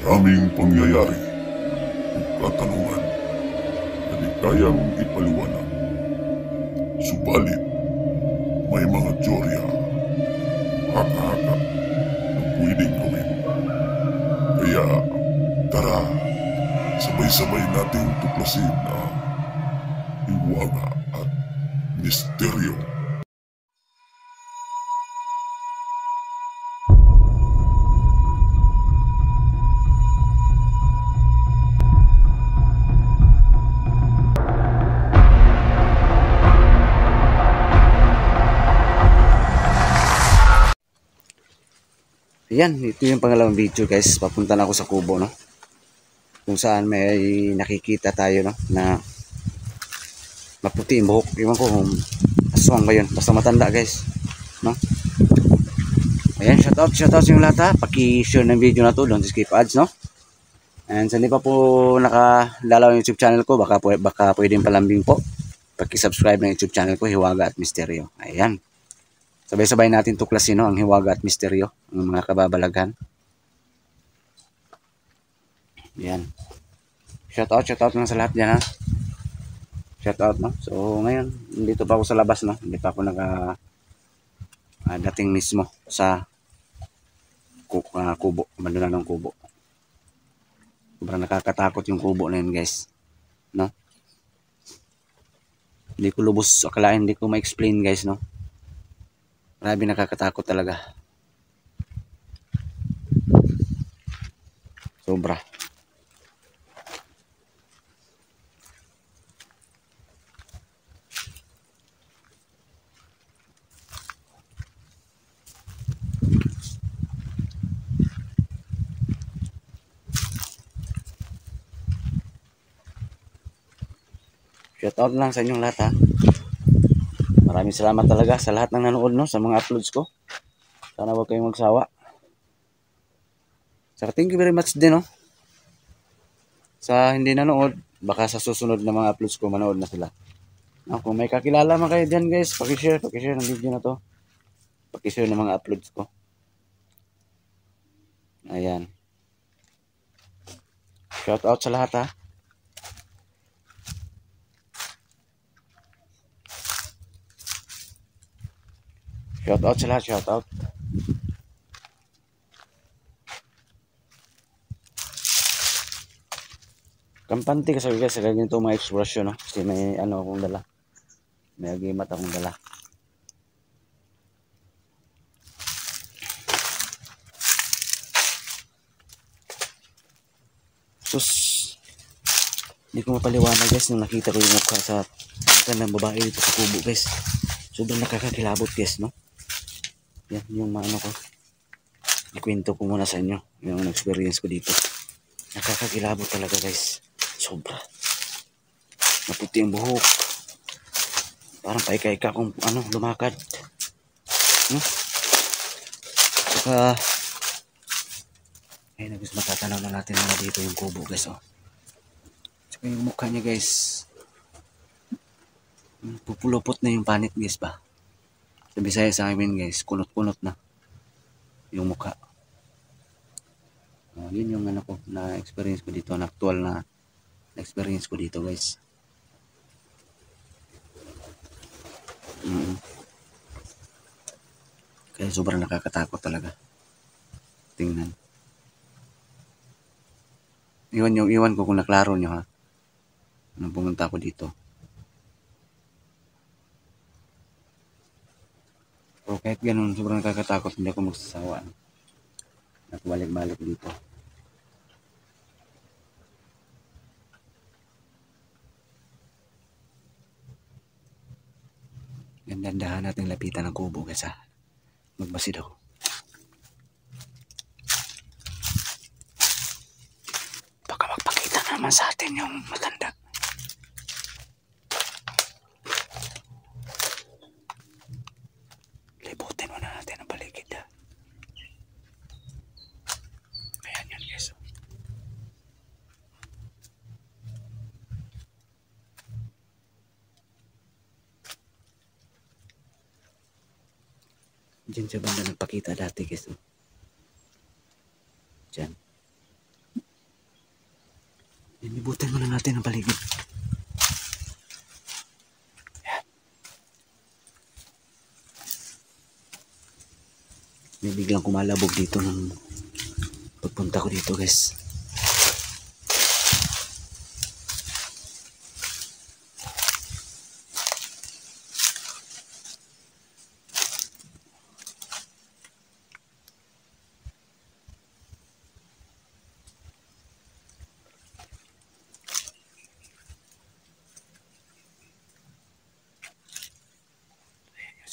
Maraming pangyayari at katanungan na di kayang ipaliwanag. Subalit, may mga teorya, haka-haka na pwedeng gawin. Kaya, tara, sabay-sabay nating tuklasin ang hiwaga at misteryo. Yan, ito yung pangalawang video guys. Papunta na ako sa kubo, no? Kung saan may nakikita tayo, no? Na maputi yung buhok. Iwan ko kung aswang ba yun. Basta matanda guys, no? Ayan, shoutout yung lahat ha. Paki-share ng video na to. Don't skip ads, no? And sa hindi pa po nakalalaw yung YouTube channel ko, baka pwedeng palambing po. Paki-subscribe ng YouTube channel ko, Hiwaga at Misteryo. Ayan. Sabay-sabay natin tuklasin, no, ang hiwaga at misteryo, ang mga kababalaghan. Yan. Shoutout lang sa lahat dyan, ha. Shoutout, no. So, ngayon, dito pa ako sa labas, no. Hindi pa ako dating mismo sa kubo. Bandula ng kubo. Sobrang nakakatakot yung kubo na yun, guys. No. Hindi ko lubos akalain, hindi ko ma-explain, guys, no. Grabe, nakakatakot talaga. Sobra. Shoutout lang sa inyong lahat, ha. Maraming salamat talaga sa lahat ng nanood, no, sa mga uploads ko. Sana huwag kayong magsawa. Saka thank you very much din, no. Sa hindi nanood, baka sa susunod na mga uploads ko manood na sila. No, kung may kakilala man kayo dyan guys, pakishare ng video na to. Pakishare ng mga uploads ko. Ayan. Shoutout sa lahat, ha. Shoutout sa lahat, shoutout. Kampante kasi guys, sa ganito mga expression, no? Kasi may ano akong dala. May agimat akong dala. Sus, hindi ko mapaliwanag guys nung nakita ko yung mukha sa ng babae dito sa kubo guys. Sobrang nakakakilabot guys, no? Yan yung maano ko. Ikwento ko muna sa inyo yung experience ko dito. Nakakakilabot talaga guys. Sobra. Maputi ang buhok. Parang paika-ika kung ano, lumakad. No? Saka ayun, guys, matatanaw na natin mga dito yung kubo guys, oh. Saka yung mukha niya guys, pupulupot na yung panit guys ba. Sa Bisaya sa amin guys, kunot-kunot na yung mukha. Yun yung ano ko, na experience ko dito, na actual na experience ko dito guys. Kaya sobrang nakakatakot talaga. Tingnan. Iwan ko kung naklaro nyo, ha. nung pumunta ako dito. Pero kahit ganun, sobrang nakakatakot, hindi ako magsasawa at balik-balik dito. Gandahan natin lapitan ng kubo guys ha. Magmasid ako. Baka magpakita naman sa atin yung matanda. Libutin muna natin ang paligid ha. Ayan yan guys. Diyan sa banda nagpakita dati guys. Diyan. Libutin muna natin ang paligid. Ayan. May biglang kumalabog dito nung pagpunta ko dito guys.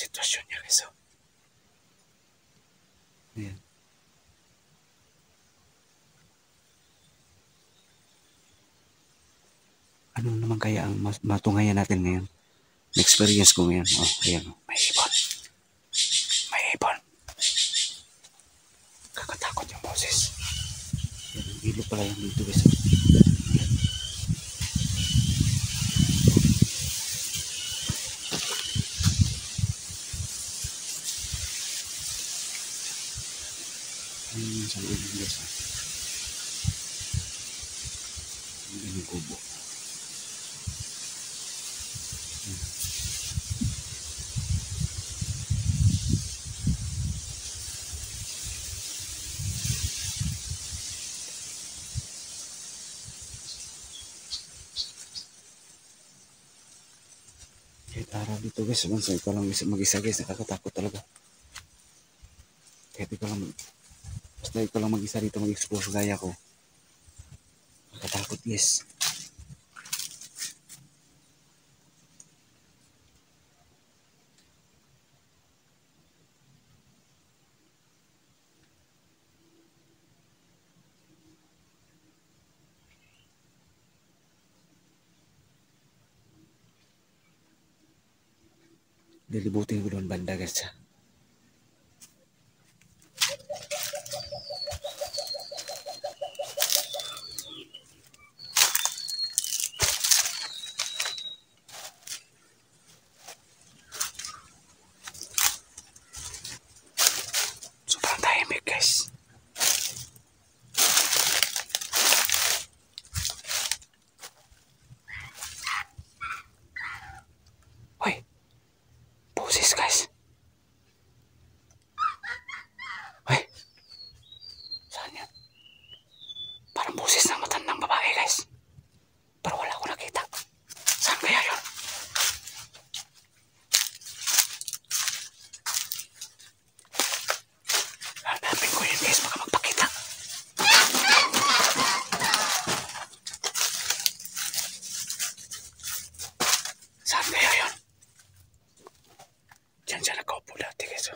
Sitwasyon niya guys. Ayan. Ano naman kaya ang matungayan natin ngayon? Na-experience ko ngayon. Oh, ayan. May ibon. May ibon. Kakatakot yung boses. Ayan, ang ilog pala yung dito guys. Ayan sa ilog guys. Ayan yung kubo. Kahit araw dito guys, once ikaw lang mag-isa guys, nakakatakot talaga. Kahit ikaw lang, basta ikaw lang mag-isa dito mag-expose gaya ko. Nakakatakot guys. Lilibutin ko doon banda guys. Sobrang tahimik guys. Hoy! Boses guys. Hoy! Saan yan? Parang boses ng matandang babae guys. Pero wala ko nakita. Saan kaya yun? Hanapin ko yun guys, baka magpakita. Saan kaya yun? Diyan siya nakaupo dati guys.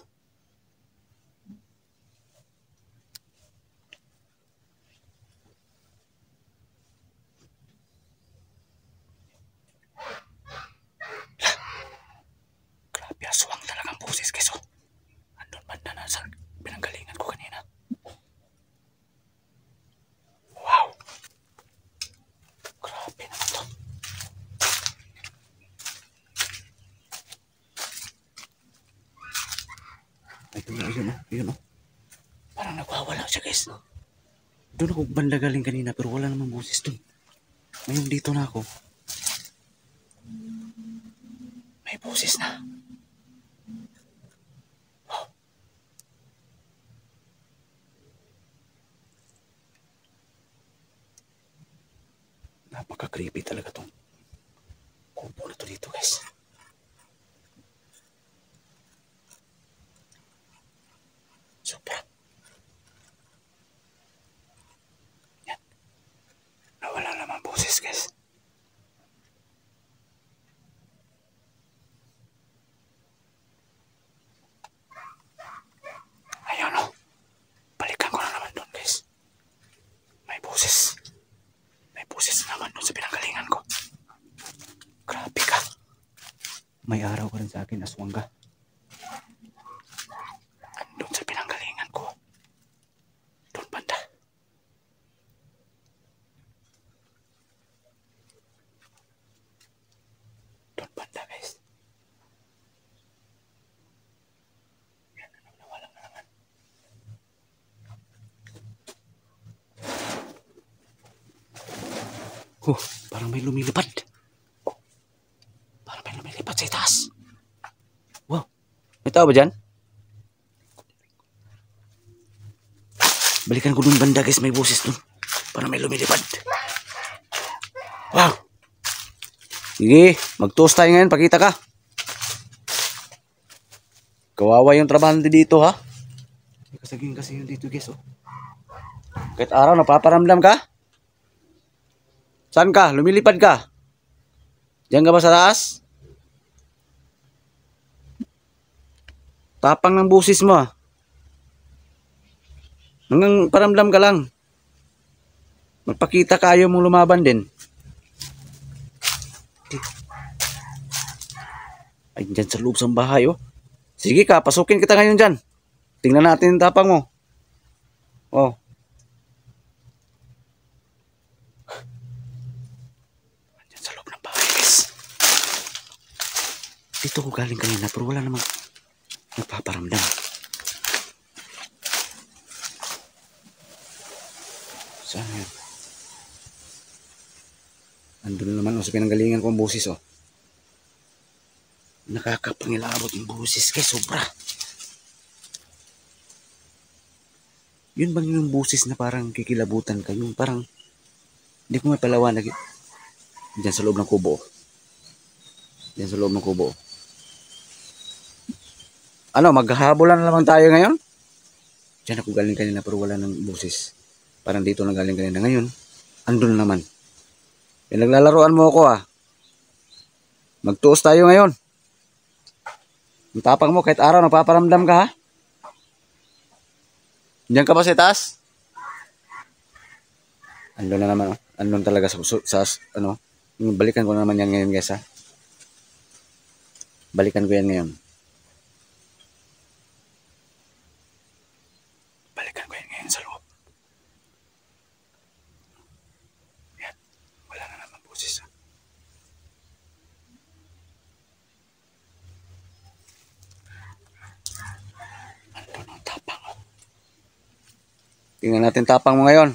Grabe, aswang talagang boses guys. Andun banda na sa pinanggalingan ko kanina. Wow! Grabe naman to. Ito na, yun o. Yun o. Parang nagwawala siya guys. Doon ako banda galing kanina pero wala namang boses doon. Ngayon dito na ako. May boses na. Oh. Napaka-creepy talaga tong guys. Sobra. Yan. Nawala naman boses guys. Ayun o. Balikan ko na naman doon guys. May boses. May boses naman doon sa pinanggalingan ko. Grabe ka. May araw ka rin sa akin, aswang ka. Doon sa pinanggalingan ko. Doon banda. Doon banda guys. Yan, nawala na naman. Parang may lumilipad. Parang may lumilipad sa itaas. Wow. May tao ba dyan? Balikan ko dun banda guys. May boses dun. Parang may lumilipad. Wow. Sige. Mag-toast tayo ngayon. Pakita ka. Kawawa yung trabaho dito ha. Kasaging kasi yun dito guys oh. Kahit araw napaparamdam ka? Saan ka? Lumilipad ka? Diyan ka ba sa taas? Tapang ng busis mo ah. Hanggang paramdam ka lang. Magpakita ka, ayaw mong lumaban din. Ay, dyan sa loob ng bahay oh. Sige ka, pasukin kita ngayon dyan. Tingnan natin yung tapang mo. Oh. Dito ko galing kanina pero wala namang nagpaparamdam. Saan yun? Andun naman sa pinanggalingan ko ang busis oh. Nakakapangilabot yung busis kay sobra. Yun bang yung busis na parang kikilabutan ka? Yung parang hindi ko may palawanag. Diyan sa loob ng kubo. Diyan sa loob ng kubo. Ano, maghahabulan na naman tayo ngayon? Diyan ako galing kanina pero wala ng busis. Parang dito na galing kanina. Ngayon, andun naman. Naglalaroan mo ako ah. Magtuos tayo ngayon. Ang tapang mo, kahit araw, napaparamdam ka ha? Diyan ka ba sa taas? Andun na naman oh. Andun talaga sa ano. Balikan ko na naman yan ngayon guys ha. Balikan ko yan ngayon. Balikan ko yan ngayon sa loob. Yan. Wala na naman boses ha. Andun ang tapang oh. Tingnan natin tapang mo ngayon.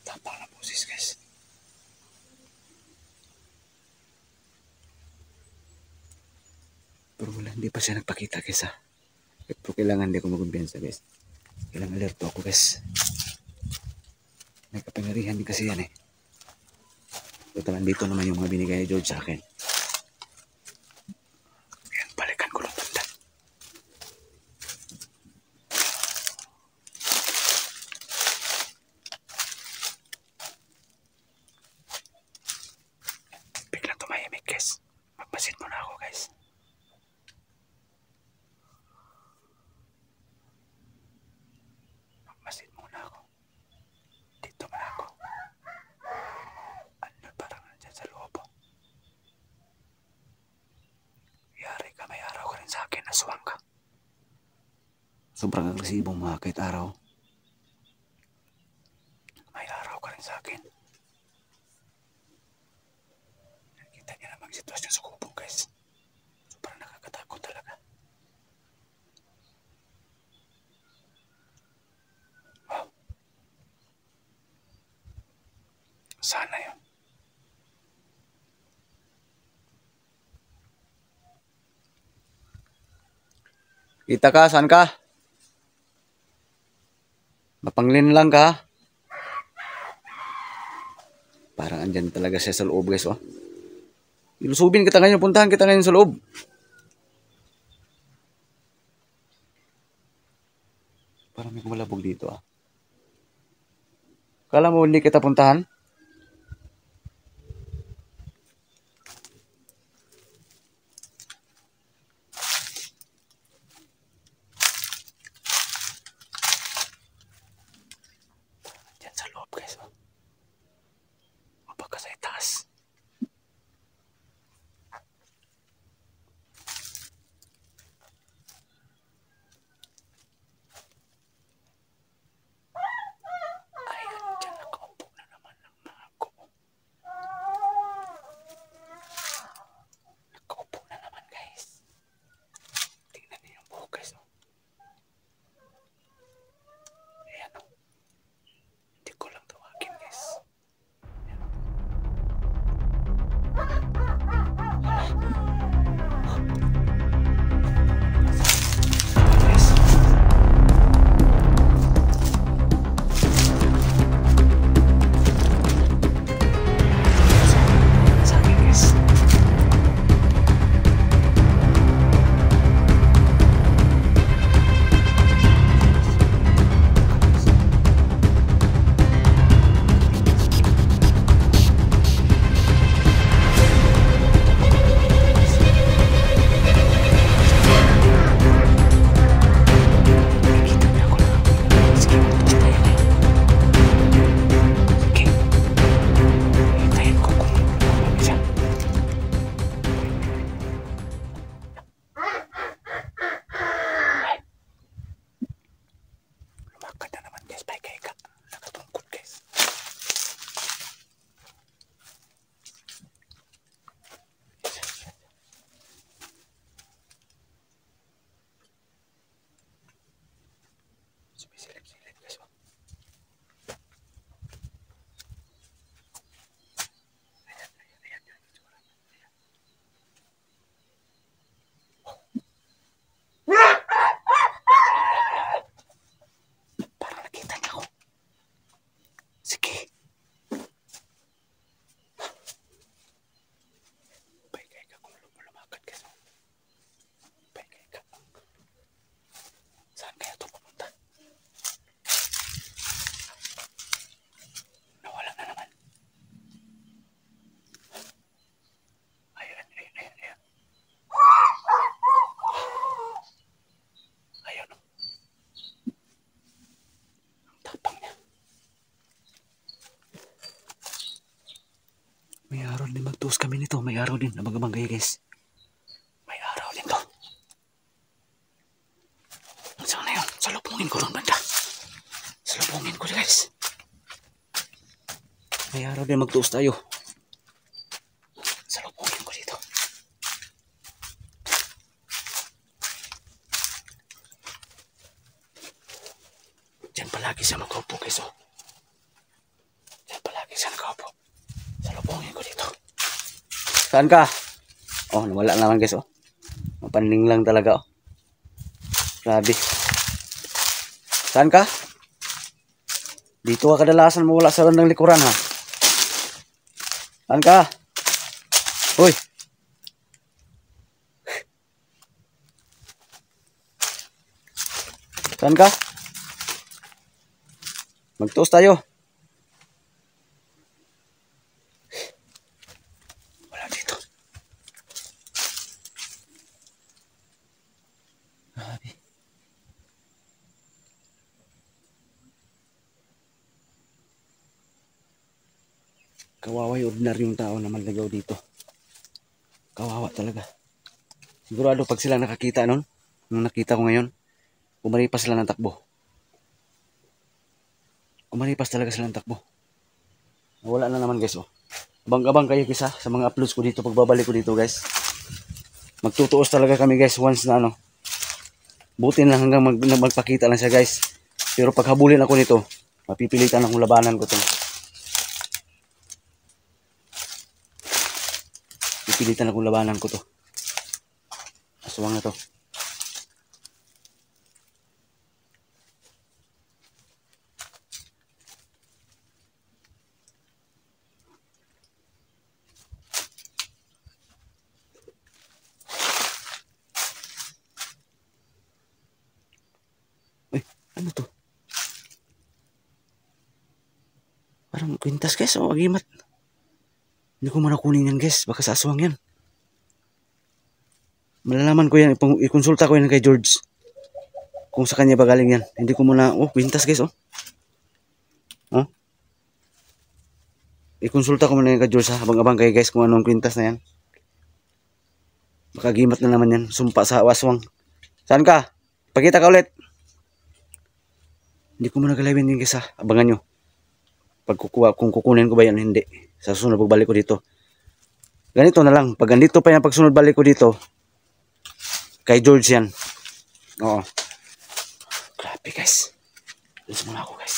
Tapang na boses guys. Pero wala, hindi pa siya nagpakita guys ha. Pero kailangan hindi ako magkumpiyansa guys. Kailangan alerto ako guys. May kapangyarihan din kasi yan eh. Ito nandito naman yung mga binigay ni George sa akin. Ayan, balikan ko lang tanda. Biglang tumahimik guys. Magpasit muna ako guys. Magpasit muna ako. Dito man ako. Ano parang nandyan sa loob. Yari ka, may araw ka rin sa akin. Aswang ka. Sobrang agresibong mga kahit araw. May araw ka rin sa akin. Nakita niyo naman ang sitwasyon sa kubo guys. Sobrang nakakatakot talaga. Wow. Sana yun. Kita ka, saan ka? Mapanglin lang ka. Parang andyan talaga siya sa loob guys, oh. Ilusubin kita ngayon, puntahan kita ngayon sa loob. Parang may kumalabog dito, ah. Kala mo hindi kita puntahan? Diyan sa loob guys, oh. Mapaka sa itaas. Ayan, dyan nakaupo na naman ng mago. Nakaupo na naman guys. Tingnan niyo yung buhok guys, oh. Ayan, oh. Hindi ko lang tawagin guys. Ayan, oh. Guys. Sa akin guys. Nakikita niya ako na. Sige, tapos tayo na yun. Sige. Hintayin ko kung lumabas siya. Ay. Lumakad na naman guys. Paika-ika. Nakatungkod guys. Sumisilip-silip guys, oh. Ayan, ayan, ayan, ayan. Itsura. Ayan. Parang nakita niya ako. Sige. Paika-ika kung lumakad guys, oh. Paika-ika. Saan kaya ito pumunta? Nawala na naman. Ayan, ayan, ayan, ayan. Ayan, oh. Ang tapang niya. May araw din magtuos kami nito. May araw din. Abang-abang kayo guys. May araw din to. Saan na yun? Salubungin ko rin banda. Salubungin ko guys. May araw din magtuos tayo. Salubungin ko dito. Diyan palagi siya magkaupo guys, oh. Diyan palagi siya nakaupo. Salubungin ko dito. Saan ka? Oh, nawala naman guys, oh. Mapanling lang talaga, oh. Grabe. Saan ka? Dito ka kadalasan mawala sa bandang likuran, ha? Saan ka? Hoy! Saan ka? Magtuos tayo. Wala dito. Grabe. Kawawa yung ordinaryong tao na manligaw dito. Kawawa talaga. Sigurado pag sila nakakita nun, nung nakita ko ngayon, umaripas sila ng takbo. Umaripas talaga sila ng takbo. Wala na naman guys, oh. Abang-abang kayo kisa sa mga uploads ko dito, pagbabalik ko dito guys. Magtutuos talaga kami guys once na ano. Buti na hanggang magpakita lang siya guys. Pero pag habulin ako nito, mapipilitan akong labanan ko to. Pipilitan akong labanan ko to. Aswang na to. Parang kwintas guys, o agimat. Hindi ko muna kunin yan guys, baka sa aswang yan. Malalaman ko yan, ikonsulta ko yan kay George. Kung sa kanya ba galing yan. Hindi ko muna, kwintas guys, ikonsulta ko muna yan kay George ha, abang-abang kayo guys kung anong kwintas na yan. Baka agimat na naman yan, sumpa sa aswang. Saan ka? Pakita ka ulit. Hindi ko muna galawin din guys ha, abangan nyo. Kung kukunin ko ba yan, hindi. Sa susunod pagbalik ko dito. Ganito na lang, pag andito pa yan, pag sunod balik ko dito, kay George yan. Oo. Grabe guys. Alis muna ako guys.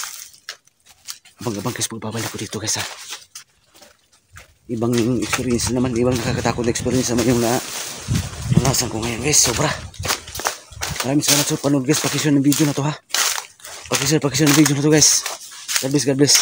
Abang-abang guys pagbabalik ko dito guys ha. Ibang experience naman. Ibang nakakatakot na experience naman yung naranasan ko ngayon guys. Sobra. Maraming salamat sa panood guys. Pakishare ng video na to ha. Pakishare ng video na to guys. God bless, God bless.